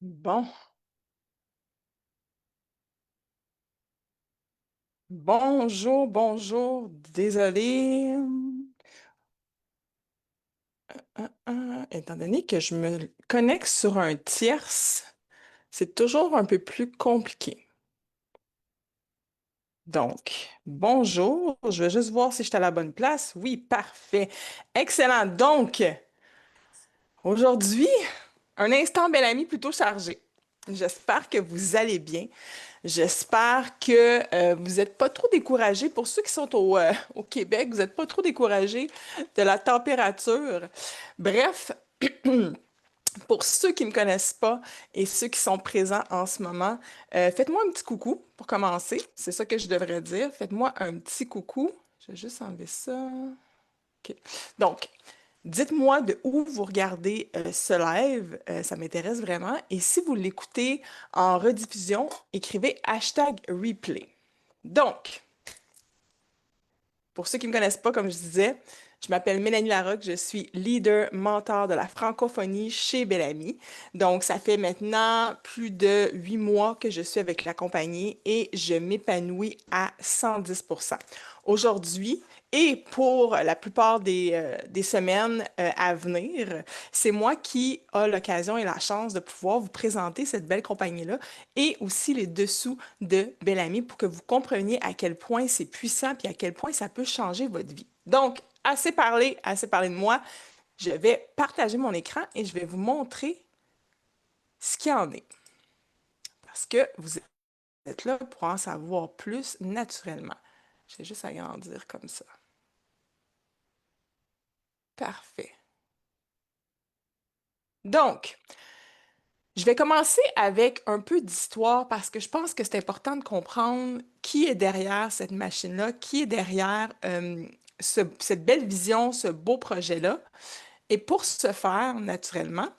Bon, bonjour, bonjour, désolé. Étant donné que je me connecte sur un tierce, c'est toujours un peu plus compliqué. Donc, bonjour, je vais juste voir si je suis à la bonne place. Oui, parfait. Excellent. Donc, aujourd'hui, un instant bel ami plutôt chargé. J'espère que vous allez bien. J'espère que vous n'êtes pas trop découragés. Pour ceux qui sont au Québec, vous n'êtes pas trop découragés de la température. Bref, pour ceux qui ne me connaissent pas et ceux qui sont présents en ce moment, faites-moi un petit coucou pour commencer. C'est ça que je devrais dire. Faites-moi un petit coucou. Je vais juste enlever ça. OK. Donc, dites-moi de où vous regardez ce live, ça m'intéresse vraiment. Et si vous l'écoutez en rediffusion, écrivez hashtag replay. Donc, pour ceux qui ne me connaissent pas, comme je disais, je m'appelle Mélanie Larocque, je suis leader mentor de la francophonie chez Bellamy. Donc, ça fait maintenant plus de 8 mois que je suis avec la compagnie et je m'épanouis à 110%. Aujourd'hui, et pour la plupart des semaines à venir, c'est moi qui a l'occasion et la chance de pouvoir vous présenter cette belle compagnie-là et aussi les dessous de Bellamy pour que vous compreniez à quel point c'est puissant et à quel point ça peut changer votre vie. Donc, assez parlé de moi. Je vais partager mon écran et je vais vous montrer ce qu'il en est. Parce que vous êtes là pour en savoir plus naturellement. Je vais juste agrandir comme ça. Parfait. Donc, je vais commencer avec un peu d'histoire parce que je pense que c'est important de comprendre qui est derrière cette machine-là, qui est derrière cette belle vision, ce beau projet-là. Et pour ce faire, naturellement,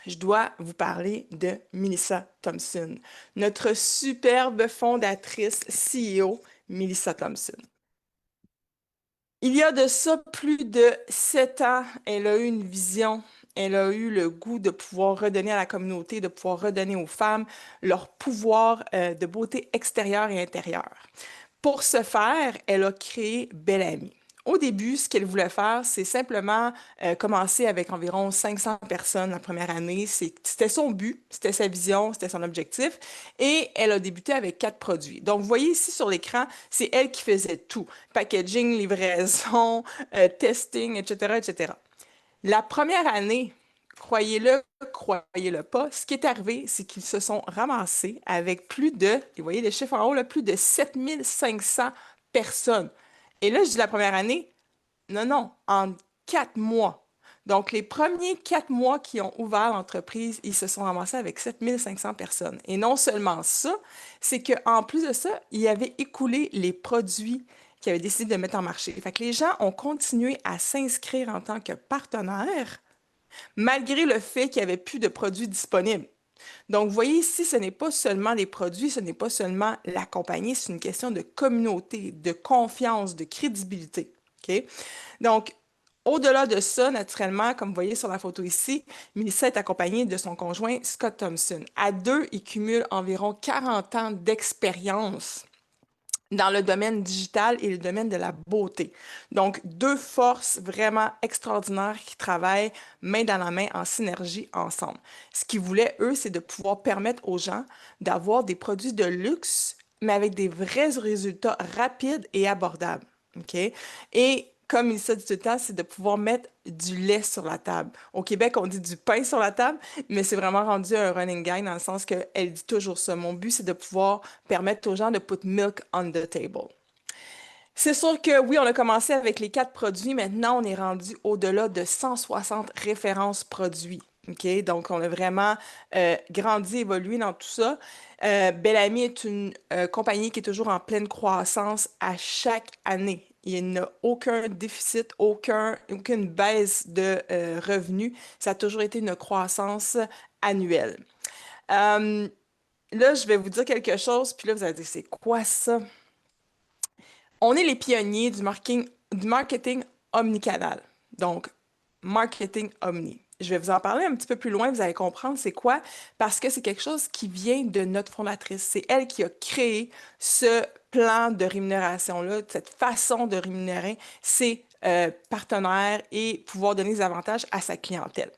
je dois vous parler de Melissa Thompson, notre superbe fondatrice CEO, Melissa Thompson. Il y a de ça plus de 7 ans, elle a eu une vision, elle a eu le goût de pouvoir redonner à la communauté, de pouvoir redonner aux femmes leur pouvoir de beauté extérieure et intérieure. Pour ce faire, elle a créé Belle Amie. Au début, ce qu'elle voulait faire, c'est simplement commencer avec environ 500 personnes la première année. C'était son but, c'était sa vision, c'était son objectif. Et elle a débuté avec 4 produits. Donc, vous voyez ici sur l'écran, c'est elle qui faisait tout. Packaging, livraison, testing, etc., etc. La première année, croyez-le, croyez-le pas, ce qui est arrivé, c'est qu'ils se sont ramassés avec plus de, et vous voyez les chiffres en haut, là, plus de 7500 personnes. Et là, je dis la première année, non, non, en 4 mois. Donc, les premiers 4 mois qui ont ouvert l'entreprise, ils se sont ramassés avec 7500 personnes. Et non seulement ça, c'est qu'en plus de ça, ils avaient écoulé les produits qu'ils avaient décidé de mettre en marché. Fait que les gens ont continué à s'inscrire en tant que partenaires, malgré le fait qu'il n'y avait plus de produits disponibles. Donc, vous voyez ici, ce n'est pas seulement les produits, ce n'est pas seulement la compagnie, c'est une question de communauté, de confiance, de crédibilité. OK? Donc, au-delà de ça, naturellement, comme vous voyez sur la photo ici, Melissa est accompagnée de son conjoint Scott Thompson. À deux, ils cumulent environ 40 ans d'expérience dans le domaine digital et le domaine de la beauté. Donc, deux forces vraiment extraordinaires qui travaillent main dans la main en synergie ensemble. Ce qu'ils voulaient, eux, c'est de pouvoir permettre aux gens d'avoir des produits de luxe, mais avec des vrais résultats rapides et abordables. OK? Et comme il se dit tout le temps, c'est de pouvoir mettre du lait sur la table. Au Québec, on dit du pain sur la table, mais c'est vraiment rendu un running gag dans le sens qu'elle dit toujours ça. Mon but, c'est de pouvoir permettre aux gens de put milk on the table. C'est sûr que oui, on a commencé avec les 4 produits. Maintenant, on est rendu au-delà de 160 références produits. OK? Donc, on a vraiment grandi, évolué dans tout ça. Bellamy est une compagnie qui est toujours en pleine croissance à chaque année. Il n'y a aucun déficit, aucune baisse de revenus. Ça a toujours été une croissance annuelle. Euh, Là, je vais vous dire quelque chose, puis là, vous allez dire, c'est quoi ça? On est les pionniers du marketing omnicanal. Donc, marketing omni. je vais vous en parler un petit peu plus loin, vous allez comprendre c'est quoi, parce que c'est quelque chose qui vient de notre fondatrice. C'est elle qui a créé ce plan de rémunération-là, cette façon de rémunérer ses partenaires et pouvoir donner des avantages à sa clientèle.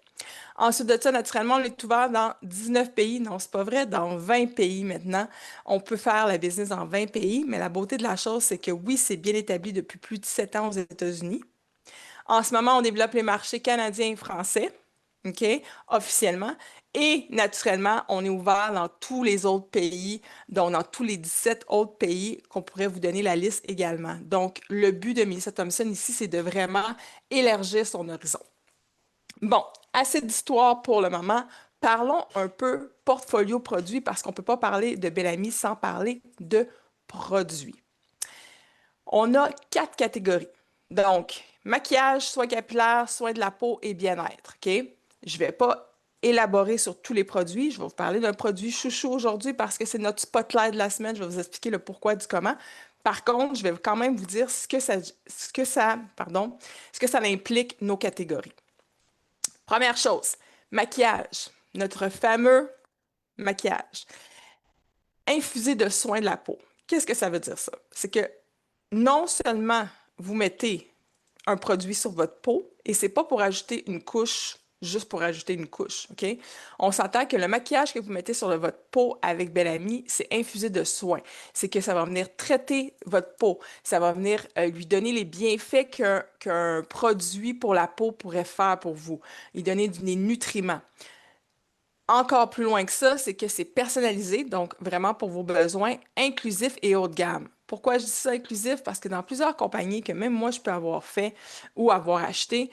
Ensuite de ça, naturellement, on est ouvert dans 19 pays. Non, c'est pas vrai, dans 20 pays maintenant. On peut faire la business dans 20 pays, mais la beauté de la chose, c'est que oui, c'est bien établi depuis plus de 7 ans aux États-Unis. En ce moment, on développe les marchés canadiens et français, OK, officiellement. Et naturellement, on est ouvert dans tous les autres pays, donc dans tous les 17 autres pays qu'on pourrait vous donner la liste également. Donc, le but de Melissa Thompson ici, c'est de vraiment élargir son horizon. Bon, assez d'histoire pour le moment. Parlons un peu portfolio produit parce qu'on ne peut pas parler de Bellamy sans parler de produits. On a 4 catégories. Donc, maquillage, soins capillaires, soins de la peau et bien-être. OK? Je ne vais pas élaborer sur tous les produits. Je vais vous parler d'un produit chouchou aujourd'hui parce que c'est notre spotlight de la semaine. Je vais vous expliquer le pourquoi du comment. Par contre, je vais quand même vous dire ce que ça implique nos catégories. Première chose, maquillage. Notre fameux maquillage. Infusé de soins de la peau. Qu'est-ce que ça veut dire ça? C'est que non seulement vous mettez un produit sur votre peau, et c'est pas pour ajouter une couche, juste pour ajouter une couche, OK? On s'entend que le maquillage que vous mettez sur votre peau avec Bellamy, c'est infusé de soins. C'est que ça va venir traiter votre peau. Ça va venir lui donner les bienfaits qu'un produit pour la peau pourrait faire pour vous. Il donner des nutriments. Encore plus loin que ça, c'est que c'est personnalisé, donc vraiment pour vos besoins, inclusif et haut de gamme. Pourquoi je dis ça inclusif? Parce que dans plusieurs compagnies que même moi je peux avoir fait ou avoir acheté,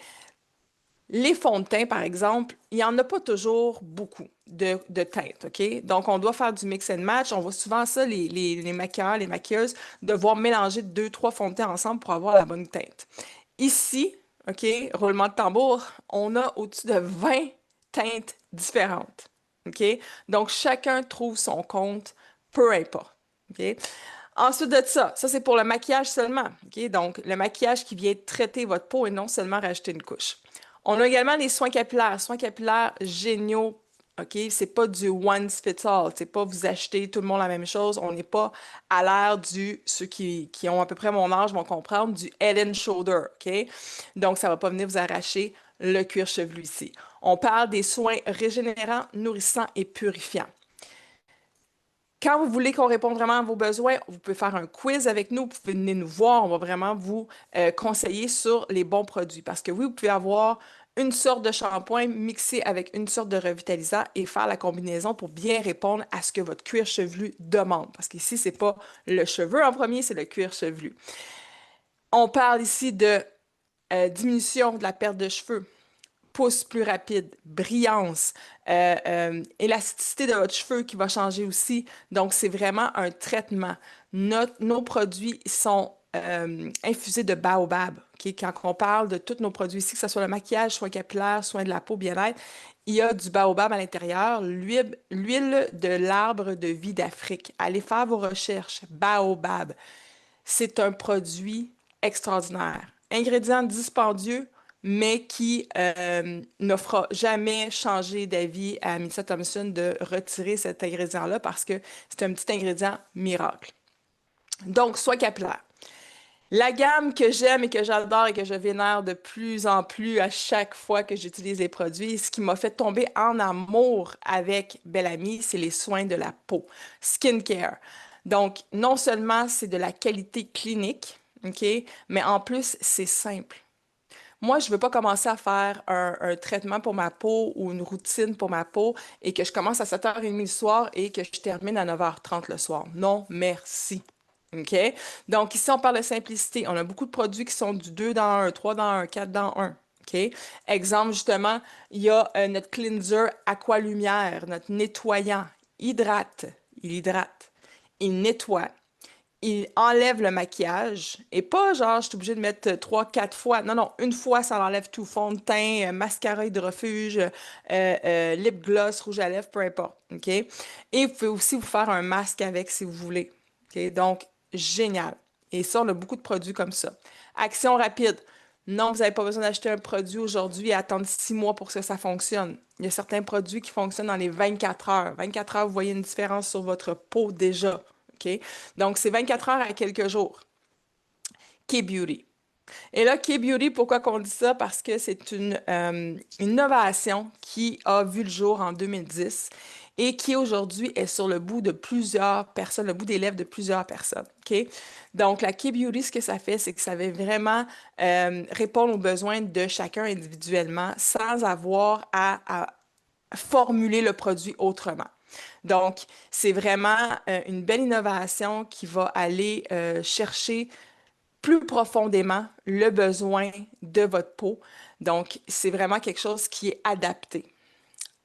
les fonds de teint, par exemple, il n'y en a pas toujours beaucoup de teintes, OK? Donc, on doit faire du mix and match. On voit souvent ça, les maquilleurs, les maquilleuses, devoir mélanger deux, trois fonds de teint ensemble pour avoir la bonne teinte. Ici, OK, roulement de tambour, on a au-dessus de 20 teintes différentes, OK? Donc, chacun trouve son compte, peu importe, OK? Ensuite de ça, ça c'est pour le maquillage seulement, OK? Donc, le maquillage qui vient traiter votre peau et non seulement rajouter une couche. On a également les soins capillaires géniaux. OK? C'est pas du one fits all. C'est pas vous achetez tout le monde la même chose. On n'est pas à l'ère ceux qui ont à peu près mon âge vont comprendre, du head and shoulder. OK? Donc, ça va pas venir vous arracher le cuir chevelu ici. On parle des soins régénérants, nourrissants et purifiants. Quand vous voulez qu'on réponde vraiment à vos besoins, vous pouvez faire un quiz avec nous, vous pouvez venir nous voir, on va vraiment vous conseiller sur les bons produits. Parce que oui, vous pouvez avoir une sorte de shampoing mixé avec une sorte de revitalisant et faire la combinaison pour bien répondre à ce que votre cuir chevelu demande. Parce qu'ici, c'est pas le cheveu en premier, c'est le cuir chevelu. On parle ici de diminution de la perte de cheveux, pousse plus rapide, brillance, élasticité de votre cheveu qui va changer aussi. Donc, c'est vraiment un traitement. Nos produits sont infusés de baobab. OK? Quand on parle de tous nos produits ici, que ce soit le maquillage, soins capillaires, soins de la peau, bien-être, il y a du baobab à l'intérieur, l'huile de l'arbre de vie d'Afrique. Allez faire vos recherches. Baobab. C'est un produit extraordinaire. Ingrédient dispendieux, mais qui ne fera jamais changer d'avis à Melissa Thompson de retirer cet ingrédient-là parce que c'est un petit ingrédient miracle. Donc, soie capillaire. La gamme que j'aime et que j'adore et que je vénère de plus en plus à chaque fois que j'utilise les produits, ce qui m'a fait tomber en amour avec Bellamy, c'est les soins de la peau, skincare. Donc, non seulement c'est de la qualité clinique, OK, mais en plus, c'est simple. Moi, je ne veux pas commencer à faire un traitement pour ma peau ou une routine pour ma peau et que je commence à 7h30 le soir et que je termine à 9h30 le soir. Non, merci. OK? Donc, ici, on parle de simplicité. On a beaucoup de produits qui sont du 2 dans un, 3 dans un, 4 dans un. OK? Exemple, justement, il y a notre cleanser Aqualumière, notre nettoyant. Hydrate. Il hydrate. Il nettoie. Il enlève le maquillage et pas genre, je suis obligée de mettre 3, 4 fois. Non, non, une fois, ça enlève tout. Fond de teint, mascara hydrefuge, lip gloss, rouge à lèvres, peu importe. OK? Et vous pouvez aussi vous faire un masque avec si vous voulez. OK? Donc, génial. Et ça, on a beaucoup de produits comme ça. Action rapide. Non, vous n'avez pas besoin d'acheter un produit aujourd'hui et attendre 6 mois pour que ça fonctionne. Il y a certains produits qui fonctionnent dans les 24 heures. 24 heures, vous voyez une différence sur votre peau déjà. OK? Donc, c'est 24 heures à quelques jours. K-Beauty. Et là, K-Beauty, pourquoi qu'on dit ça? Parce que c'est une innovation qui a vu le jour en 2010 et qui aujourd'hui est sur le bout de plusieurs personnes, le bout des lèvres de plusieurs personnes. OK? Donc, la K-Beauty, ce que ça fait, c'est que ça va vraiment répondre aux besoins de chacun individuellement sans avoir à formuler le produit autrement. Donc, c'est vraiment une belle innovation qui va aller chercher plus profondément le besoin de votre peau. Donc, c'est vraiment quelque chose qui est adapté.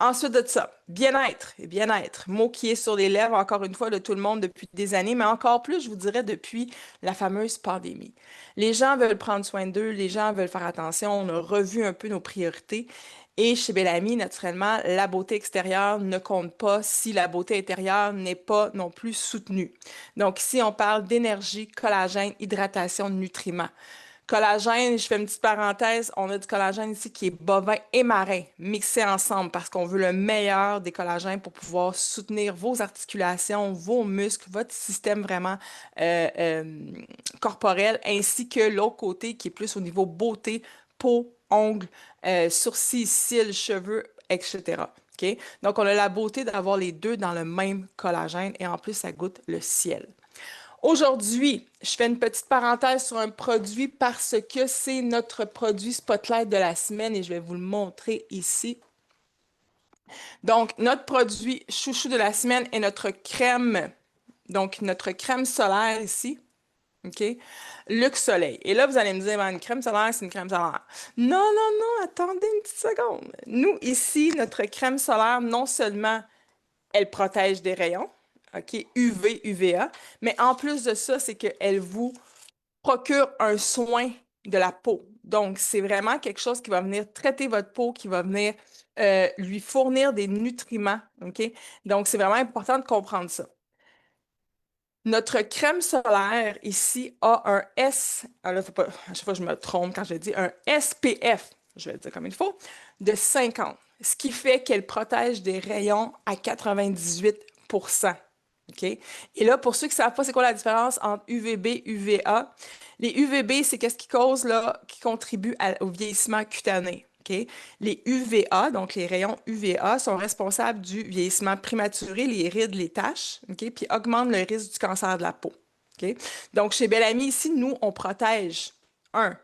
Ensuite de ça, bien-être et bien-être, mot qui est sur les lèvres, encore une fois, de tout le monde depuis des années, mais encore plus, je vous dirais, depuis la fameuse pandémie. Les gens veulent prendre soin d'eux, les gens veulent faire attention, on a revu un peu nos priorités. Et chez Bellamy, naturellement, la beauté extérieure ne compte pas si la beauté intérieure n'est pas non plus soutenue. Donc ici, on parle d'énergie, collagène, hydratation, nutriments. Collagène, je fais une petite parenthèse, on a du collagène ici qui est bovin et marin, mixés ensemble parce qu'on veut le meilleur des collagènes pour pouvoir soutenir vos articulations, vos muscles, votre système vraiment euh, euh, corporel, ainsi que l'autre côté qui est plus au niveau beauté, peau, ongles, sourcils, cils, cheveux, etc. OK? Donc, on a la beauté d'avoir les deux dans le même collagène et en plus, ça goûte le ciel. Aujourd'hui, je fais une petite parenthèse sur un produit parce que c'est notre produit Spotlight de la semaine et je vais vous le montrer ici. Donc, notre produit chouchou de la semaine est notre crème. Donc, notre crème solaire ici. OK? Luxe Soleil. Et là, vous allez me dire, ben, une crème solaire, c'est une crème solaire. Non, non, non, attendez une petite seconde. Nous, ici, notre crème solaire, non seulement elle protège des rayons, OK, UV, UVA, mais en plus de ça, c'est qu'elle vous procure un soin de la peau. Donc, c'est vraiment quelque chose qui va venir traiter votre peau, qui va venir lui fournir des nutriments, OK? Donc, c'est vraiment important de comprendre ça. Notre crème solaire ici a un S, ah là, faut pas, à chaque fois je me trompe quand je dis un SPF, je vais le dire comme il faut, de 50, ce qui fait qu'elle protège des rayons à 98%. OK? Et là, pour ceux qui ne savent pas c'est quoi la différence entre UVB, UVA, les UVB, c'est qu'est-ce qui cause là, qui contribue au vieillissement cutané. OK? Les UVA, donc les rayons UVA, sont responsables du vieillissement prématuré, les rides, les taches, OK? Puis augmentent le risque du cancer de la peau. OK? Donc, chez Bellamy, ici, nous, on protège un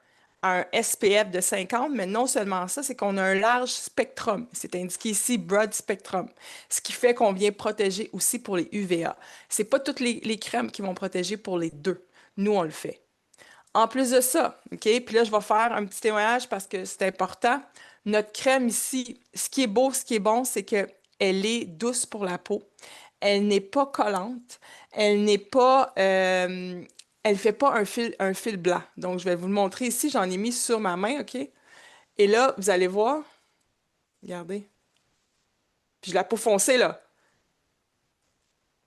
SPF de 50, mais non seulement ça, c'est qu'on a un large spectrum. C'est indiqué ici broad spectrum, ce qui fait qu'on vient protéger aussi pour les UVA. C'est pas toutes les crèmes qui vont protéger pour les deux. Nous, on le fait. En plus de ça, OK, puis là, je vais faire un petit témoignage parce que c'est important. Notre crème ici, ce qui est beau, ce qui est bon, c'est que elle est douce pour la peau. Elle n'est pas collante. Elle n'est pas, elle fait pas un fil blanc. Donc, je vais vous le montrer ici. J'en ai mis sur ma main, OK? Et là, vous allez voir. Regardez. Puis je la peau foncée, là.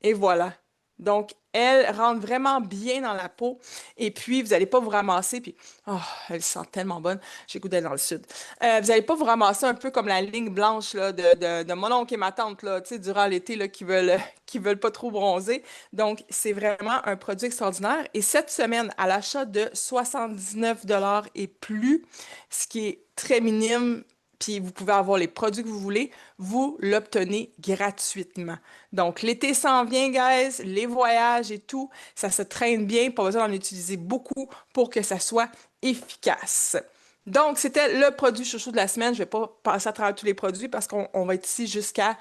Et voilà. Donc, elle rentre vraiment bien dans la peau. Et puis, vous n'allez pas vous ramasser. Puis, oh, elle sent tellement bonne. J'ai goût d'aller dans le sud. Vous n'allez pas vous ramasser un peu comme la ligne blanche là, de mon oncle et ma tante là, tu sais, durant l'été là, qui veulent pas trop bronzer. Donc, c'est vraiment un produit extraordinaire. Et cette semaine, à l'achat de 79 $ et plus, ce qui est très minime, puis vous pouvez avoir les produits que vous voulez, vous l'obtenez gratuitement. Donc, l'été s'en vient, guys, les voyages et tout, ça se traîne bien, pas besoin d'en utiliser beaucoup pour que ça soit efficace. Donc, c'était le produit chouchou de la semaine. Je vais pas passer à travers tous les produits parce qu'on va être ici jusqu'à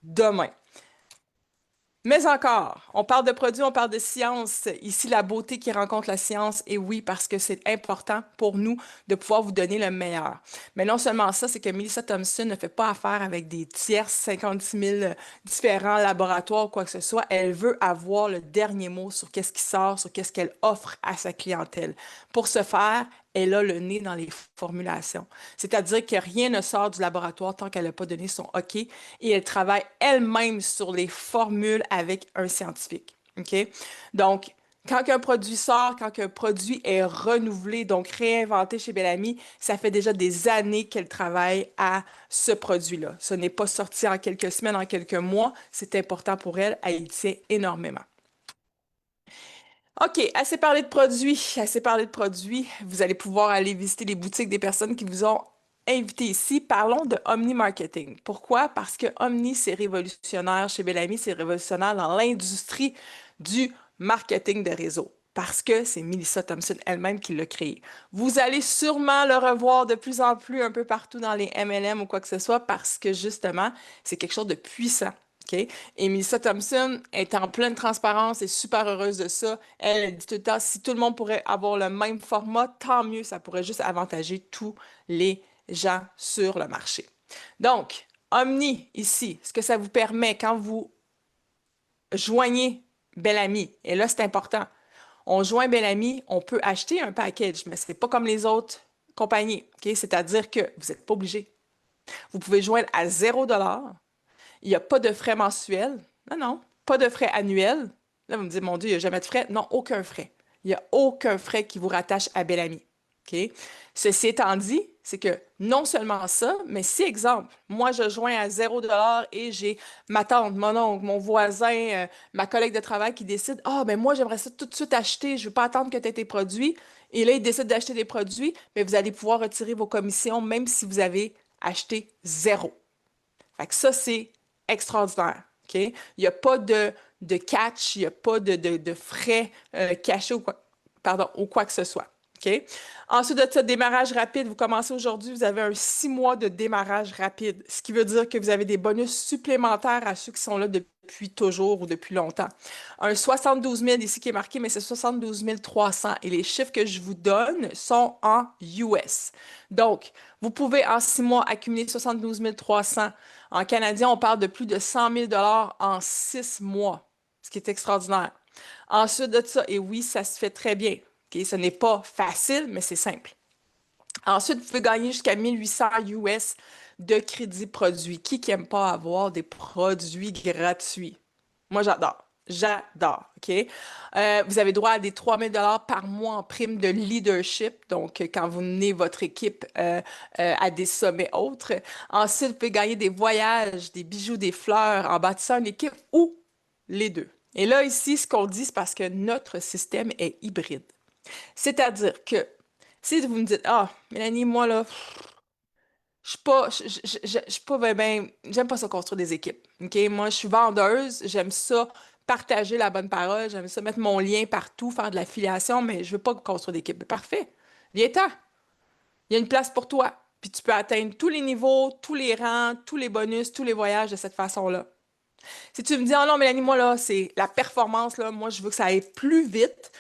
demain. Mais encore, on parle de produits, on parle de science. Ici, la beauté qui rencontre la science, et oui, parce que c'est important pour nous de pouvoir vous donner le meilleur. Mais non seulement ça, c'est que Melissa Thompson ne fait pas affaire avec des tierces 56 000 différents laboratoires ou quoi que ce soit. Elle veut avoir le dernier mot sur qu'est-ce qui sort, sur qu'est-ce qu'elle offre à sa clientèle. Pour ce faire, elle a le nez dans les formulations. C'est-à-dire que rien ne sort du laboratoire tant qu'elle n'a pas donné son OK et elle travaille elle-même sur les formules avec un scientifique. OK? Donc, Quand un produit sort, quand un produit est renouvelé, donc réinventé chez Bellamy, ça fait déjà des années qu'elle travaille à ce produit-là. Ce n'est pas sorti en quelques semaines, en quelques mois. C'est important pour elle. Elle y tient énormément. OK, assez parlé de produits, assez parlé de produits. Vous allez pouvoir aller visiter les boutiques des personnes qui vous ont invité ici. Parlons de Omni Marketing. Pourquoi? Parce que Omni, c'est révolutionnaire chez Bellamy, c'est révolutionnaire dans l'industrie du marketing de réseau. Parce que c'est Melissa Thompson elle-même qui l'a créé. Vous allez sûrement le revoir de plus en plus un peu partout dans les MLM ou quoi que ce soit parce que justement, c'est quelque chose de puissant. OK? Et Melissa Thompson est en pleine transparence et super heureuse de ça. Elle dit tout le temps, si tout le monde pourrait avoir le même format, tant mieux, ça pourrait juste avantager tous les gens sur le marché. Donc, Omni, ici, ce que ça vous permet quand vous joignez Bellamy, et là, c'est important, on joint Bellamy, on peut acheter un package, mais ce n'est pas comme les autres compagnies. OK? C'est-à-dire que vous n'êtes pas obligé. Vous pouvez joindre à 0 $. Il n'y a pas de frais mensuels. Non, non. Pas de frais annuels. Là, vous me dites, mon Dieu, il n'y a jamais de frais. Non, aucun frais. Il n'y a aucun frais qui vous rattache à Bellamy. OK? Ceci étant dit, c'est que non seulement ça, mais si, exemple, moi, je joins à 0 $ et j'ai ma tante, mon oncle, mon voisin, ma collègue de travail qui décide, ah, ben moi, j'aimerais ça tout de suite acheter, je ne veux pas attendre que tu aies tes produits. Et là, il décide d'acheter des produits, mais vous allez pouvoir retirer vos commissions même si vous avez acheté zéro. Fait que ça, c'est extraordinaire. OK? Il n'y a pas de catch, il n'y a pas de frais cachés pardon, ou quoi que ce soit. OK? Ensuite de ça, démarrage rapide. Vous commencez aujourd'hui, vous avez un 6 mois de démarrage rapide, ce qui veut dire que vous avez des bonus supplémentaires à ceux qui sont là depuis toujours ou depuis longtemps. Un 72 000 ici qui est marqué, mais c'est 72 300. Et les chiffres que je vous donne sont en US. Donc, vous pouvez en 6 mois accumuler 72 300. En canadien, on parle de plus de 100 000 en 6 mois, ce qui est extraordinaire. Ensuite de ça, et oui, ça se fait très bien. OK? Ce n'est pas facile, mais c'est simple. Ensuite, vous pouvez gagner jusqu'à 1800 US de crédits produits. Qui n'aime pas avoir des produits gratuits? Moi, j'adore. J'adore, OK? Vous avez droit à des 3000 par mois en prime de leadership, donc quand vous menez votre équipe à des sommets autres. Ensuite, vous pouvez gagner des voyages, des bijoux, des fleurs en bâtissant une équipe ou les deux. Et là, ici, ce qu'on dit, c'est parce que notre système est hybride. C'est-à-dire que si vous me dites, ah, Mélanie, moi, là, je suis pas, je suis pas j'aime pas ça construire des équipes. OK? Moi, je suis vendeuse, j'aime ça partager la bonne parole, j'aime ça mettre mon lien partout, faire de l'affiliation, mais je veux pas construire d'équipe. Parfait. Viens-t'en. Il y a une place pour toi. Puis tu peux atteindre tous les niveaux, tous les rangs, tous les bonus, tous les voyages de cette façon-là. Si tu me dis, oh non, Mélanie, moi, là, c'est la performance, là, moi, je veux que ça aille plus vite,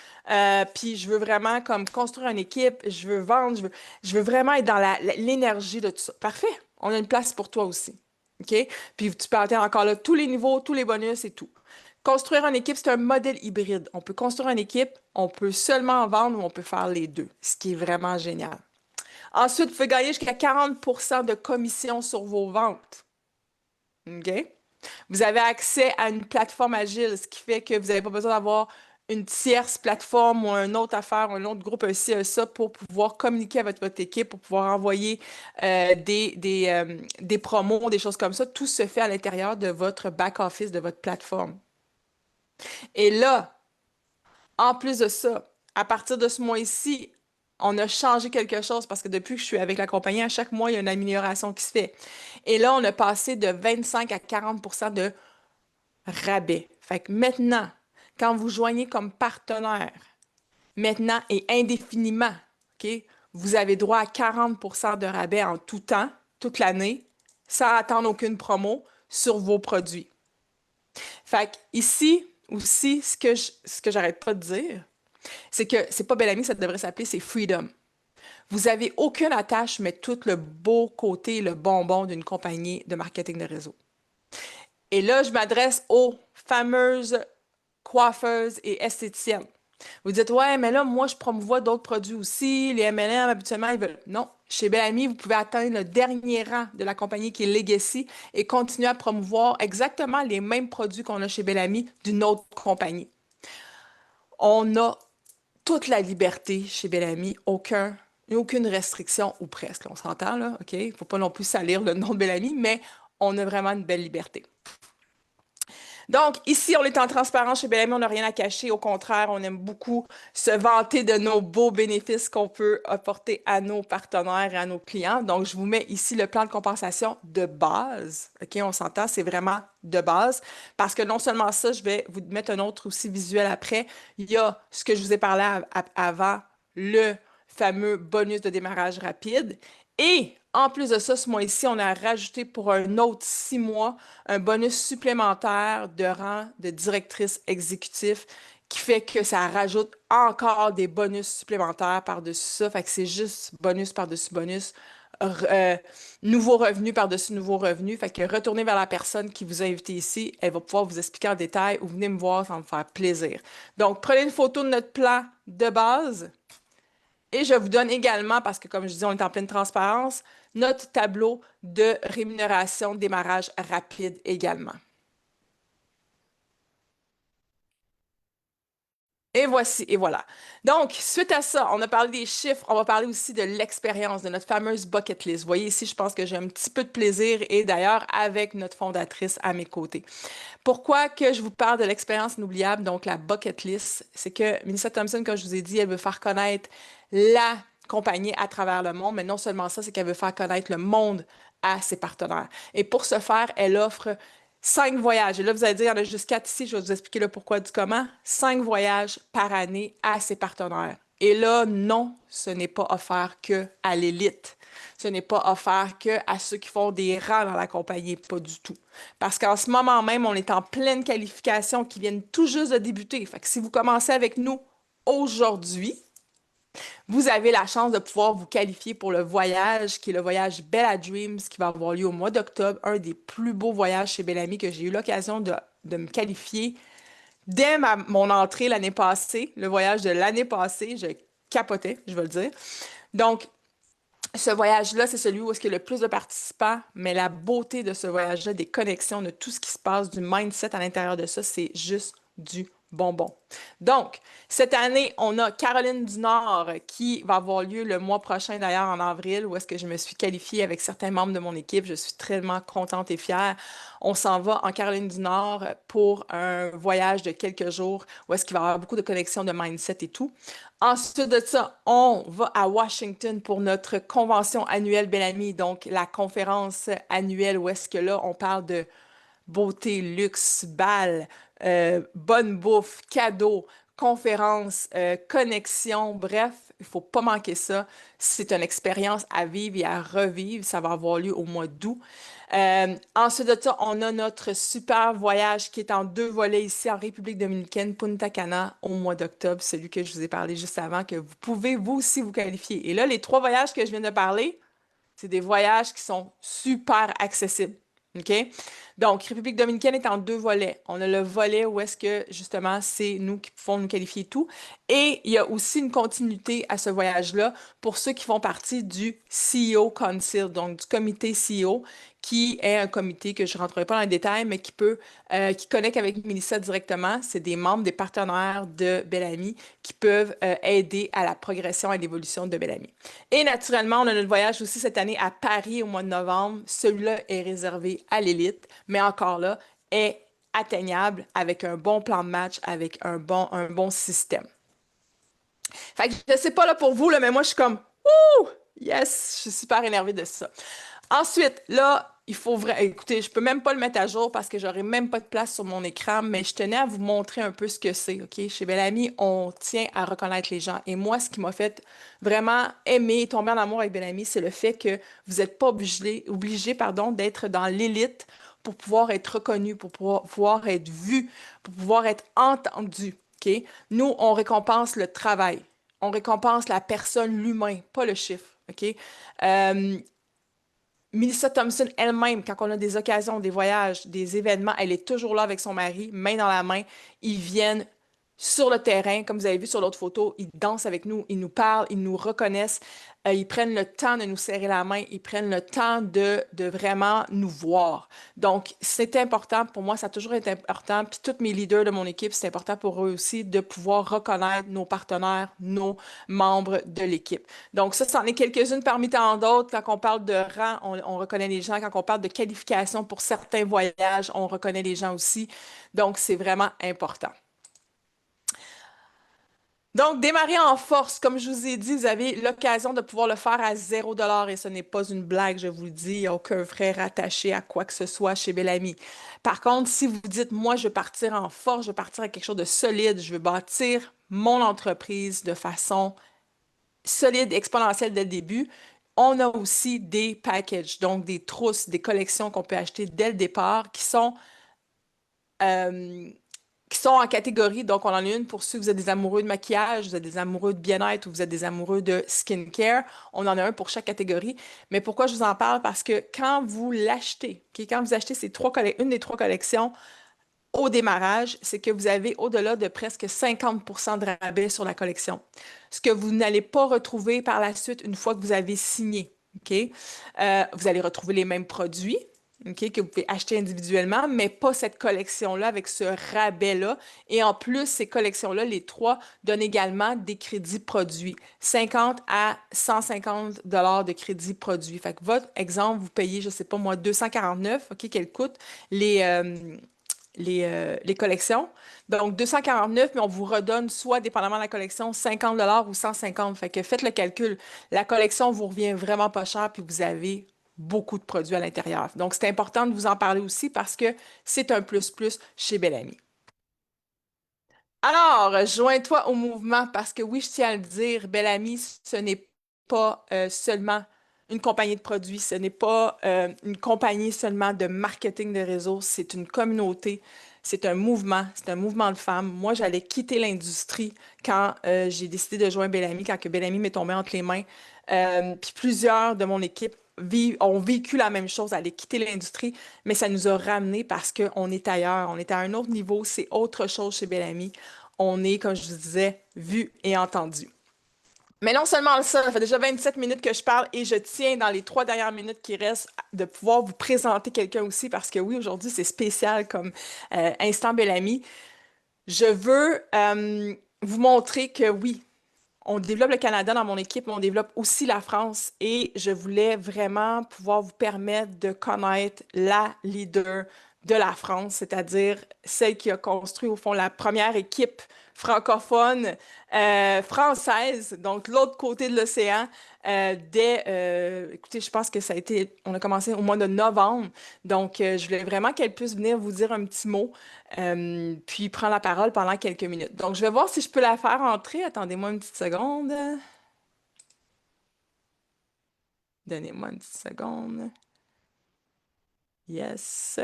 puis je veux vraiment, comme, construire une équipe, je veux vendre, je veux vraiment être dans l'énergie de tout ça. Parfait, on a une place pour toi aussi, OK? Puis tu peux atteindre encore là tous les niveaux, tous les bonus et tout. Construire une équipe, c'est un modèle hybride. On peut construire une équipe, on peut seulement vendre ou on peut faire les deux, ce qui est vraiment génial. Ensuite, vous pouvez gagner jusqu'à 40 de commission sur vos ventes. OK? Vous avez accès à une plateforme agile, ce qui fait que vous n'avez pas besoin d'avoir une tierce plateforme ou un autre affaire, un autre groupe, un ci, un ça, pour pouvoir communiquer avec votre équipe, pour pouvoir envoyer des promos, des choses comme ça. Tout se fait à l'intérieur de votre back-office, de votre plateforme. Et là, en plus de ça, à partir de ce mois-ci, on a changé quelque chose parce que depuis que je suis avec la compagnie, à chaque mois, il y a une amélioration qui se fait. Et là, on a passé de 25 à 40 de rabais. Fait que maintenant, quand vous joignez comme partenaire, maintenant et indéfiniment, OK, vous avez droit à 40 de rabais en tout temps, toute l'année, sans attendre aucune promo sur vos produits. Fait que ici aussi, ce que j'arrête pas de dire, c'est que c'est pas Bellamy, ça devrait s'appeler, c'est Freedom. Vous avez aucune attache, mais tout le beau côté, le bonbon d'une compagnie de marketing de réseau. Et là, je m'adresse aux fameuses coiffeuses et esthéticiennes. Vous dites, ouais, mais là, moi, je promouvois d'autres produits aussi. Les M&M, habituellement, ils veulent. Non. Chez Bellamy, vous pouvez atteindre le dernier rang de la compagnie qui est Legacy et continuer à promouvoir exactement les mêmes produits qu'on a chez Bellamy d'une autre compagnie. On a toute la liberté chez Bellamy, aucune restriction, ou presque, là, on s'entend, là, OK? Il ne faut pas non plus salir le nom de Bellamy, mais on a vraiment une belle liberté. Donc, ici, on est en transparence chez Bellamy, on n'a rien à cacher. Au contraire, on aime beaucoup se vanter de nos beaux bénéfices qu'on peut apporter à nos partenaires et à nos clients. Donc, je vous mets ici le plan de compensation de base. OK, on s'entend, c'est vraiment de base. Parce que non seulement ça, je vais vous mettre un autre aussi visuel après. Il y a ce que je vous ai parlé avant, le fameux bonus de démarrage rapide. Et en plus de ça, ce mois-ci, on a rajouté pour un autre 6 mois un bonus supplémentaire de rang de directrice exécutive qui fait que ça rajoute encore des bonus supplémentaires par-dessus ça. Fait que c'est juste bonus par-dessus bonus, nouveau revenu par-dessus nouveau revenu. Fait que retournez vers la personne qui vous a invité ici. Elle va pouvoir vous expliquer en détail ou venez me voir, ça va me faire plaisir. Donc, prenez une photo de notre plan de base. Et je vous donne également, parce que comme je dis, on est en pleine transparence, notre tableau de rémunération démarrage rapide également. Et voici, et voilà. Donc, suite à ça, on a parlé des chiffres, on va parler aussi de l'expérience, de notre fameuse bucket list. Vous voyez ici, je pense que j'ai un petit peu de plaisir et d'ailleurs avec notre fondatrice à mes côtés. Pourquoi que je vous parle de l'expérience inoubliable, donc la bucket list, c'est que Melissa Thompson, comme je vous ai dit, elle veut faire connaître la compagnie à travers le monde, mais non seulement ça, c'est qu'elle veut faire connaître le monde à ses partenaires. Et pour ce faire, elle offre 5 voyages. Et là, vous allez dire, il y en a juste 4 ici, je vais vous expliquer le pourquoi du comment. 5 voyages par année à ses partenaires. Et là, non, ce n'est pas offert que à l'élite. Ce n'est pas offert que à ceux qui font des rangs dans la compagnie, pas du tout. Parce qu'en ce moment même, on est en pleine qualification qui viennent tout juste de débuter. Fait que si vous commencez avec nous aujourd'hui, vous avez la chance de pouvoir vous qualifier pour le voyage, qui est le voyage Bella Dreams, qui va avoir lieu au mois d'octobre, un des plus beaux voyages chez Bellamy que j'ai eu l'occasion de me qualifier dès mon entrée l'année passée, le voyage de l'année passée, je capotais, je vais le dire. Donc, ce voyage-là, c'est celui où est-ce qu'il y a le plus de participants, mais la beauté de ce voyage-là, des connexions, de tout ce qui se passe, du mindset à l'intérieur de ça, c'est juste du bonbon. Donc, cette année, on a Caroline du Nord qui va avoir lieu le mois prochain, d'ailleurs, en avril, où est-ce que je me suis qualifiée avec certains membres de mon équipe. Je suis tellement contente et fière. On s'en va en Caroline du Nord pour un voyage de quelques jours où est-ce qu'il va y avoir beaucoup de connexions de mindset et tout. Ensuite de ça, on va à Washington pour notre convention annuelle Bellamy, donc la conférence annuelle où est-ce que là, on parle de beauté, luxe, bal, bonne bouffe, cadeaux, conférences, connexions, bref, il faut pas manquer ça. C'est une expérience à vivre et à revivre. Ça va avoir lieu au mois d'août. Ensuite de ça, on a notre super voyage qui est en 2 volets ici en République dominicaine, Punta Cana, au mois d'octobre, celui que je vous ai parlé juste avant, que vous pouvez vous aussi vous qualifier. Et là, les 3 voyages que je viens de parler, c'est des voyages qui sont super accessibles. OK? Donc, République dominicaine est en 2 volets. On a le volet où est-ce que, justement, c'est nous qui pouvons nous qualifier tout. Et il y a aussi une continuité à ce voyage-là pour ceux qui font partie du CEO Council, donc du comité CEO, qui est un comité que je ne rentrerai pas dans les détails, mais qui connecte avec Mélissa directement. C'est des membres, des partenaires de Bellamy qui peuvent aider à la progression et l'évolution de Bellamy. Et naturellement, on a notre voyage aussi cette année à Paris au mois de novembre. Celui-là est réservé à l'élite, mais encore là, est atteignable avec un bon plan de match, avec un bon système. Fait que je sais pas là pour vous, là, mais moi, je suis comme, ouh, yes, je suis super énervée de ça. Ensuite, là, il faut vraiment, écoutez, je peux même pas le mettre à jour parce que j'aurai même pas de place sur mon écran, mais je tenais à vous montrer un peu ce que c'est, OK? Chez Bellamy, on tient à reconnaître les gens. Et moi, ce qui m'a fait vraiment aimer, tomber en amour avec Bellamy, c'est le fait que vous n'êtes pas obligé, pardon, d'être dans l'élite pour pouvoir être reconnu, pour pouvoir être vu, pour pouvoir être entendu, OK? Nous, on récompense le travail. On récompense la personne, l'humain, pas le chiffre, OK? Euh, Melissa Thompson elle-même, quand on a des occasions, des voyages, des événements, elle est toujours là avec son mari, main dans la main. Ils viennent sur le terrain, comme vous avez vu sur l'autre photo, ils dansent avec nous, ils nous parlent, ils nous reconnaissent, ils prennent le temps de nous serrer la main, ils prennent le temps de vraiment nous voir. Donc, c'est important, pour moi, ça a toujours été important, puis tous mes leaders de mon équipe, c'est important pour eux aussi de pouvoir reconnaître nos partenaires, nos membres de l'équipe. Donc, ça, c'en est quelques-unes parmi tant d'autres. Quand on parle de rang, on reconnaît les gens. Quand on parle de qualification pour certains voyages, on reconnaît les gens aussi. Donc, c'est vraiment important. Donc, démarrer en force, comme je vous ai dit, vous avez l'occasion de pouvoir le faire à 0 $ et ce n'est pas une blague, je vous le dis, il n'y a aucun frais rattaché à quoi que ce soit chez Bellamy. Par contre, si vous dites, moi, je veux partir en force, je veux partir à quelque chose de solide, je veux bâtir mon entreprise de façon solide, exponentielle dès le début, on a aussi des packages, donc des trousses, des collections qu'on peut acheter dès le départ euh, qui sont en catégorie. Donc, on en a une pour ceux que vous êtes des amoureux de maquillage, vous êtes des amoureux de bien-être ou vous êtes des amoureux de skincare. On en a un pour chaque catégorie. Mais pourquoi je vous en parle? Parce que quand vous l'achetez, ok, quand vous achetez une des trois collections, au démarrage, c'est que vous avez au-delà de presque 50% de rabais sur la collection. Ce que vous n'allez pas retrouver par la suite une fois que vous avez signé. OK? Vous allez retrouver les mêmes produits, OK, que vous pouvez acheter individuellement, mais pas cette collection-là avec ce rabais-là. Et en plus, ces collections-là, les trois, donnent également des crédits produits. 50 à 150 $ de crédits produits. Fait que votre exemple, vous payez, je ne sais pas moi, 249, OK, qu'elle coûte les collections. Donc, 249, mais on vous redonne soit, dépendamment de la collection, 50 $ ou 150. Fait que faites le calcul. La collection vous revient vraiment pas cher, puis vous avez beaucoup de produits à l'intérieur. Donc, c'est important de vous en parler aussi parce que c'est un plus-plus chez Bellamy. Alors, joins-toi au mouvement parce que oui, je tiens à le dire, Bellamy, ce n'est pas seulement une compagnie de produits, ce n'est pas une compagnie seulement de marketing de réseau, c'est une communauté, c'est un mouvement de femmes. Moi, j'allais quitter l'industrie quand j'ai décidé de joindre Bellamy, quand que Bellamy m'est tombé entre les mains. Puis plusieurs de mon équipe ont vécu la même chose, aller quitter l'industrie, mais ça nous a ramenés parce qu'on est ailleurs, on est à un autre niveau, c'est autre chose chez Bellamy. On est, comme je vous disais, vu et entendu. Mais non seulement ça fait déjà 27 minutes que je parle et je tiens dans les 3 dernières minutes qui restent de pouvoir vous présenter quelqu'un aussi parce que oui, aujourd'hui, c'est spécial comme Instant Bellamy. Je veux vous montrer que oui, on développe le Canada dans mon équipe, mais on développe aussi la France et je voulais vraiment pouvoir vous permettre de connaître la leader de la France, c'est-à-dire celle qui a construit au fond la première équipe francophone française, donc l'autre côté de l'océan, écoutez, je pense que ça a été, on a commencé au mois de novembre, donc je voulais vraiment qu'elle puisse venir vous dire un petit mot puis prend la parole pendant quelques minutes. Donc, je vais voir si je peux la faire entrer. Attendez-moi une petite seconde. Donnez-moi une petite seconde. Yes.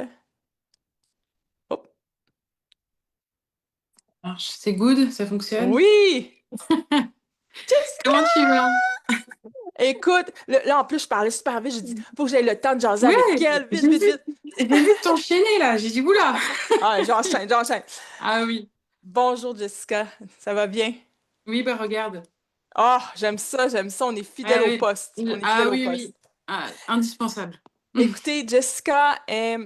Oh. C'est good, ça fonctionne. Oui! Jessica! Comment tu vas? Écoute, là, en plus, je parlais super vite. J'ai dit, faut que j'aie le temps de jaser Ouais, avec elle. Vite, j'ai vite, vu, vite. j'ai vu t'enchaîner là. J'ai dit, oula. Ah, j'enchaîne, j'enchaîne. Ah oui, Bonjour, Jessica. Ça va bien? oui, bah regarde. Ah, j'aime ça, j'aime ça. On est fidèle Ah au oui, poste. On est ah fidèle au oui, poste. oui. Ah, indispensable. Écoutez, Jessica est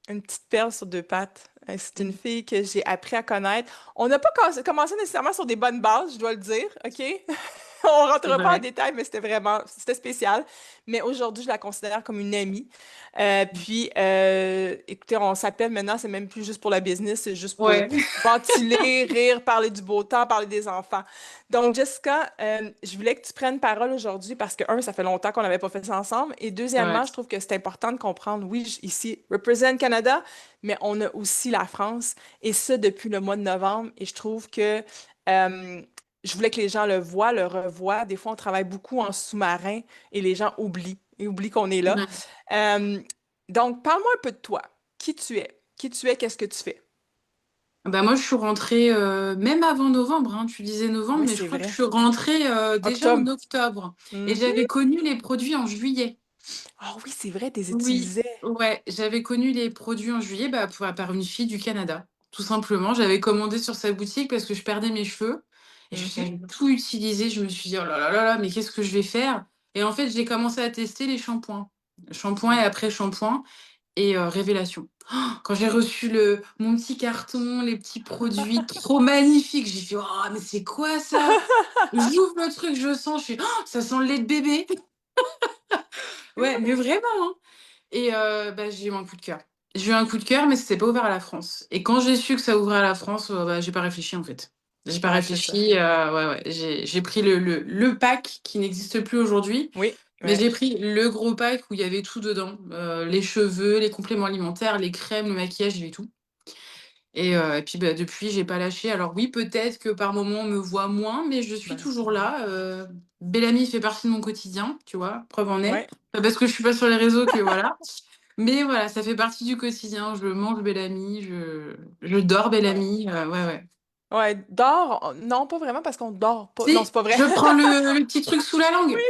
une petite perle sur deux pattes. C'est une fille que j'ai appris à connaître. On n'a pas commencé nécessairement sur des bonnes bases, je dois le dire, OK? On C'est rentrera pas en vrai. détail, mais c'était spécial. Mais aujourd'hui, je la considère comme une amie. Écoutez, on s'appelle maintenant, c'est même plus juste pour la business, c'est juste pour Ouais. ventiler, rire, parler du beau temps, parler des enfants. Donc, Jessica, je voulais que tu prennes parole aujourd'hui parce que, un, ça fait longtemps qu'on n'avait pas fait ça ensemble. Et Ouais. deuxièmement, je trouve que c'est important de comprendre, oui, ici, Represent Canada, mais on a aussi la France, et ça depuis le mois de novembre. Et je trouve que euh, je voulais que les gens le voient, le revoient. Des fois, on travaille beaucoup en sous-marin et les gens oublient. Ils oublient qu'on est là. Ouais. Euh, donc, parle-moi un peu de toi. Qui tu es? Qui tu es? Qu'est-ce que tu fais? Bah moi, je suis rentrée même avant novembre, hein. Tu disais novembre, Oui, mais je c'est crois que je vrai. suis rentrée déjà en Octobre. octobre. Et Mhm. j'avais connu les produits en juillet. Ah oui, c'est vrai, t'es Oui, utilisais. ouais, j'avais connu les produits en juillet par une fille du Canada. tout simplement. J'avais commandé sur sa boutique parce que je perdais mes cheveux et Mhm. j'avais tout utilisé. Je me suis dit: «Oh là là là là, mais qu'est-ce que je vais faire?» Et en fait, j'ai commencé à tester les shampoings. Shampoing et après shampoing et révélation. Quand j'ai reçu mon petit carton, les petits produits trop magnifiques, j'ai fait: «Oh mais c'est quoi ça?» J'ouvre le truc, je sens, je fais: «Oh, ça sent le lait de bébé!» Ouais, mais vraiment, hein. Et bah, j'ai eu un coup de cœur. J'ai eu un coup de cœur, mais c'était pas ouvert à la France. Et quand j'ai su que ça ouvrait à la France, bah, j'ai pas réfléchi, en fait. J'ai pas Ouais, c'est ça. réfléchi, ouais, ouais, j'ai pris le pack qui n'existe plus aujourd'hui, Oui, mais ouais, j'ai pris le gros pack où il y avait tout dedans, les cheveux, les compléments alimentaires, les crèmes, le maquillage, il y avait tout. Et puis, bah, depuis, j'ai pas lâché. Alors oui, peut-être que par moment, on me voit moins, mais je suis ben, toujours là, Bel fait partie de mon quotidien, tu vois? Preuve en est. ouais, Pas parce que je suis pas sur les réseaux que voilà. Mais voilà, ça fait partie du quotidien. Je mange Bel je dors Bel ouais. ouais, ouais. Ouais, dors, non, pas vraiment parce qu'on dort pas. Non, Si, c'est pas vrai. je prends le petit truc sous la langue. Oui,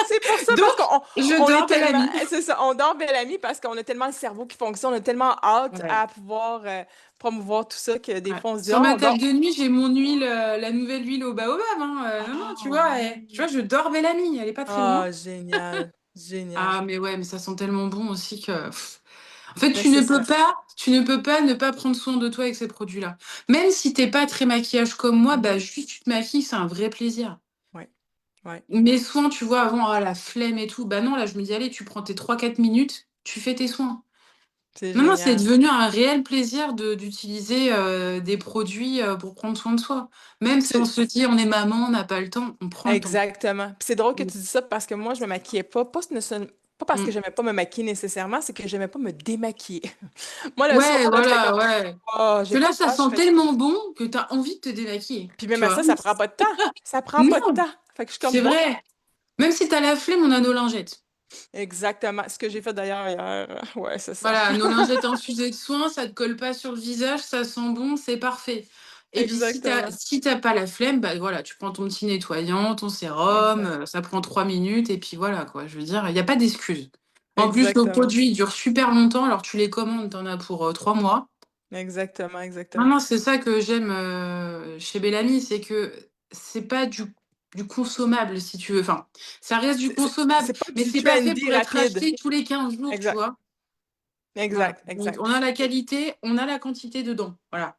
c'est pour ça, parce Donc, qu'on je on est dors Bel tellement, c'est ça, on dort bel ami parce qu'on a tellement le cerveau qui fonctionne, on a tellement hâte Ouais, à pouvoir promouvoir tout ça que des ouais. fois on se dit, Sur oh, ma on table dort. de nuit, j'ai mon huile, la nouvelle huile au baobab, hein, non, non, tu Oh vois? Tu vois, oui. je dors Bel elle est pas très loin. Ah, génial, génial. Ah mais ouais, mais ça sent tellement bon aussi que en fait, Mais c'est ça. tu ne peux pas ne pas prendre soin de toi avec ces produits-là. Même si tu es pas très maquillage comme moi, bah, Mhm. juste tu te maquilles, c'est un vrai plaisir. Ouais, ouais, Mes soins, tu vois, avant, oh la flemme et tout, bah non, là, je me dis: «Allez, tu prends tes 3 4 minutes, tu fais tes soins». c'est Maintenant, c'est génial. devenu un réel plaisir d'utiliser, des produits, pour prendre soin de soi. Même si on Tu- se dit: «On est maman, on n'a pas le temps», on prend le temps. Exactement. Puis c'est drôle que Mmh. tu dis ça parce que moi, je me maquillais pas, pas parce que Mmh. j'aimais pas me maquiller nécessairement, c'est que j'aimais pas me démaquiller. Moi, le soir, Ouais, là, j'étais voilà, comme, ouais. oh, j'ai Que pas là, le ça temps, je suis sent fatiguée. tellement bon que tu as envie de te démaquiller, Puis même tu à vois? ça prend pas de temps. Ça prend pas de Non, temps. Fait que je suis comme, c'est bon, vrai. Même si tu as la flemme, on a nos lingettes. exactement. Ce que j'ai fait d'ailleurs hier. Ouais, c'est ça. Voilà, nos lingettes infusées de soin, ça te colle pas sur le visage, ça sent bon, c'est parfait. Et puis Exactement. si tu pas la flemme, bah, voilà, tu prends ton petit nettoyant, ton sérum, Exact. ça prend 3 minutes et puis voilà quoi. Je veux dire, il y a pas d'excuse. En plus, nos Exactement. produits, ils durent super longtemps, alors tu les commandes, tu en as pour, 3 mois. Exactement. Non, Exactement. non, c'est ça que j'aime, chez Bel c'est que c'est pas du consommable si tu veux. Enfin, ça reste du consommable, C'est pas mais du c'est pas fait trendy pour être rapide. acheté tous les 15 jours, tu Exact. vois? Voilà, Exact. donc Exact. on a la qualité, on a la quantité dedans, voilà.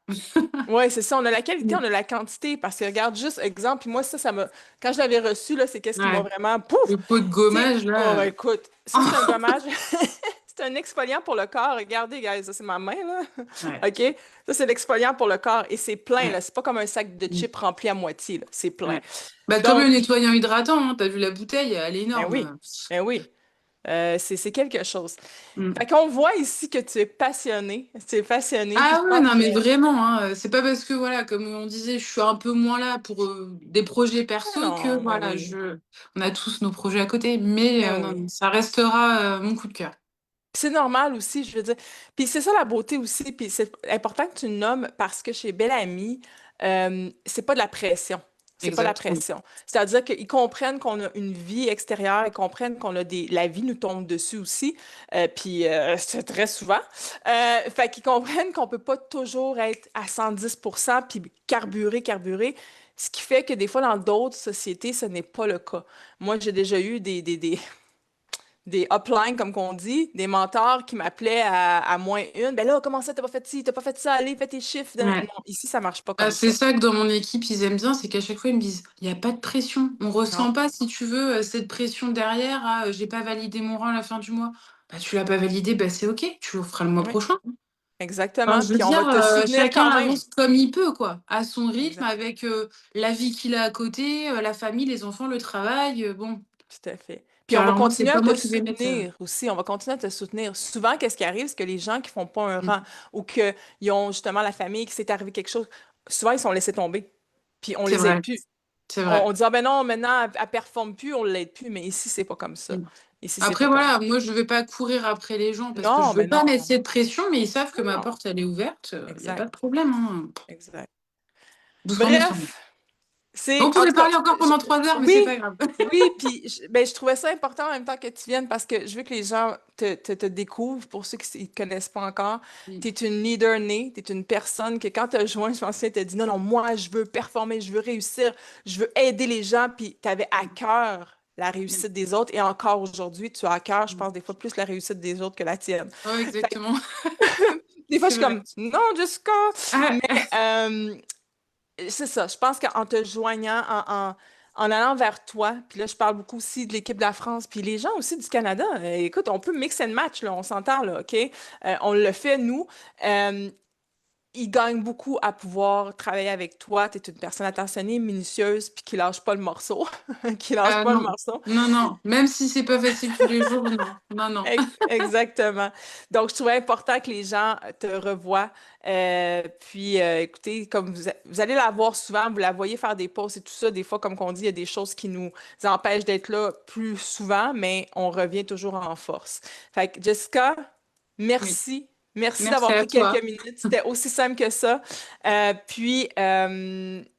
Oui, c'est ça. On a la qualité, Mmh. on a la quantité. Parce que regarde, juste exemple, puis moi, ça m'a. Quand je l'avais reçu, là, c'est qu'est-ce qui m'a Ouais, vraiment. Pouf! le pot de Tu sais, gommage oh, là, écoute, ça, c'est un gommage. C'est un exfoliant pour le corps. Regardez, guys, ça, c'est ma main, là. ouais, OK? Ça, c'est l'exfoliant pour le corps. Et c'est plein, ouais, là. C'est pas comme un sac de mmh, chips rempli à moitié, là. C'est plein. ouais. Bah, comme le Donc, nettoyant hydratant, hein, tu vu la bouteille, elle est ben oui. énorme. Ben oui. C'est quelque chose. Fait Mmh. qu'on voit ici que tu es passionné. Tu es passionné, puis je Ah ouais, pense non que. mais vraiment, hein, c'est pas parce que voilà, comme on disait, je suis un peu moins là pour, des projets Ah perso que non, ben voilà, oui. je on a tous nos projets à côté, mais Ben non, oui. non, ça restera, mon coup de cœur. C'est normal aussi, je veux dire. Puis c'est ça la beauté aussi, puis c'est important que tu le nommes parce que chez Belle Amie, c'est pas de la pression. C'est pas de la Exactement. pression. C'est-à-dire qu'ils comprennent qu'on a une vie extérieure, ils comprennent qu'on a des. La vie nous tombe dessus aussi, puis c'est très souvent. Fait qu'ils comprennent qu'on peut pas toujours être à 110% puis carburer. Ce qui fait que des fois, dans d'autres sociétés, ce n'est pas le cas. Moi, j'ai déjà eu des uplines, comme qu'on dit, des mentors qui m'appelaient à moins une. Ben là, comment ça, t'as pas fait ci, t'as pas fait ça, allez, fais tes chiffres. Ouais. Non, ici, ça marche pas Bah, comme c'est ça. ça que dans mon équipe, ils aiment bien, c'est qu'à chaque fois, ils me disent: «Il y a pas de pression. On Non, ressent pas, si tu veux, cette pression derrière, ah, j'ai pas validé mon rang à la fin du mois». Bah, tu l'as pas validé, bah, c'est OK, tu le feras le mois oui, prochain. Enfin, exactement. je veux Puis on dire, va te soutenir chacun quand même. avance comme il peut, quoi, à son rythme, Exact. avec, la vie qu'il a à côté, la famille, les enfants, le travail, bon. Tout à fait. Puis Puis on va alors moi, c'est continuer à pas moi te qui vais mettre, soutenir aussi. On va continuer à te soutenir. Souvent, qu'est-ce qui arrive, c'est que les gens qui font pas un rang mmh, ou qu'ils ont justement la famille, qui s'est arrivé quelque chose, souvent, ils sont laissés tomber. Puis on c'est les aide vrai, plus. c'est On vrai. dit, ah ben non, maintenant, elle performe plus, on l'aide plus. Mais ici, c'est pas comme ça. Mmh. Ici, c'est Après pas comme ça. voilà, moi je vais pas courir après les gens parce que Non, je veux mais pas non. mettre cette pression, mais ils savent que ma Non. porte elle est ouverte, il y a pas Exact. de problème, hein. Exact. Doucement, doucement. Bref, On En pourrait tout cas, parler encore pendant 3 heures, mais c'est pas oui, grave. oui, puis ben, je trouvais ça important en même temps que tu viennes parce que je veux que les gens te découvrent, pour ceux qui ne te connaissent pas encore. Tu Oui, es une leader née, tu es une personne que quand tu as joint, je pense que tu as dit non, non, moi, je veux performer, je veux réussir, je veux aider les gens, puis tu avais à oui, cœur la oui, réussite des autres et encore aujourd'hui, tu as à cœur, je oui. pense, des fois plus la réussite des autres que la tienne. Ouais, Fait que, exactement. des fois, je C'est suis vrai. comme non, Jessica, Ah, mais euh, c'est ça. Je pense qu'en te joignant, en allant vers toi, puis là, je parle beaucoup aussi de l'équipe de la France, puis les gens aussi du Canada. Écoute, on peut mix and match, là, on s'entend, là, OK? On le fait, nous. Euh, Ils gagnent beaucoup à pouvoir travailler avec toi. Tu es une personne attentionnée, minutieuse, puis qui lâche pas le morceau. Qui lâche pas le non, morceau. non, non. Même si c'est pas facile tous les jours, non, non, non. Exactement. Donc, je trouvais important que les gens te revoient. Puis, écoutez, comme vous allez la voir souvent, vous la voyez faire des posts et tout ça. Des fois, comme qu'on dit, il y a des choses qui nous empêchent d'être là plus souvent, mais on revient toujours en force. Fait que, Jessica, Oui. merci. Merci Merci d'avoir à pris quelques toi. minutes. C'était aussi simple que ça. Puis,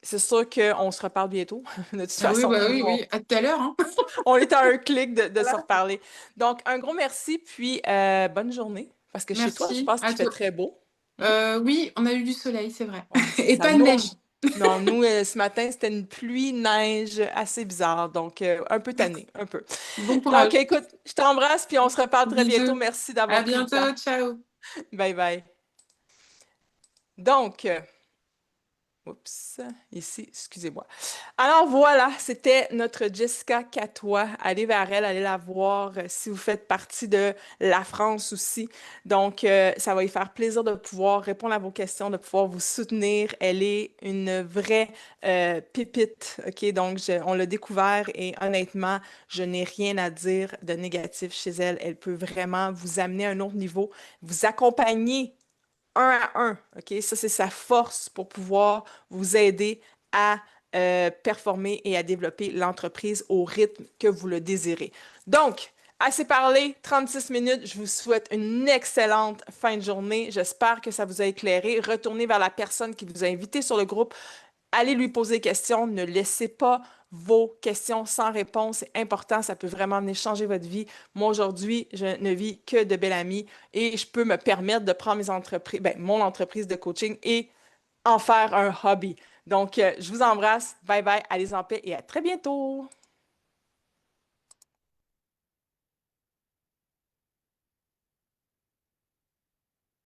c'est sûr qu'on se reparle bientôt. De toute Ah oui, façon, bah nous, oui, oui. À tout à l'heure, hein. on est à un clic de se reparler. Donc, un gros merci, puis bonne journée. Parce que chez toi, je Merci pense à qu'il fait toi. très beau. Hmm? Oui, on a eu du soleil, c'est vrai. Ouais, c'est Et ça. pas de Nous, neige. non, nous, ce matin, c'était une pluie, neige assez bizarre. Donc, un peu tanné, un peu. Bon Donc, courage. écoute, je t'embrasse, puis on se reparle très bientôt. Bisous. Merci À d'avoir pris le temps. bientôt. Ciao. Bye bye. Donc, oups, ici, excusez-moi. Alors voilà, c'était notre Jessica Catois. Allez vers elle, allez la voir si vous faites partie de la France aussi. Donc, ça va lui faire plaisir de pouvoir répondre à vos questions, de pouvoir vous soutenir. Elle est une vraie pépite, OK? Donc, on l'a découvert et honnêtement, je n'ai rien à dire de négatif chez elle. Elle peut vraiment vous amener à un autre niveau, vous accompagner un à un. OK? Ça, c'est sa force pour pouvoir vous aider à performer et à développer l'entreprise au rythme que vous le désirez. Donc, assez parlé, 36 minutes. Je vous souhaite une excellente fin de journée. J'espère que ça vous a éclairé. Retournez vers la personne qui vous a invité sur le groupe. Allez lui poser des questions. Ne laissez pas vos questions sans réponse. C'est important. Ça peut vraiment venir changer votre vie. Moi, aujourd'hui, je ne vis que de belles amies et je peux me permettre de prendre mes entreprises, ben, mon entreprise de coaching et en faire un hobby. Donc, je vous embrasse. Bye bye. Allez en paix et à très bientôt.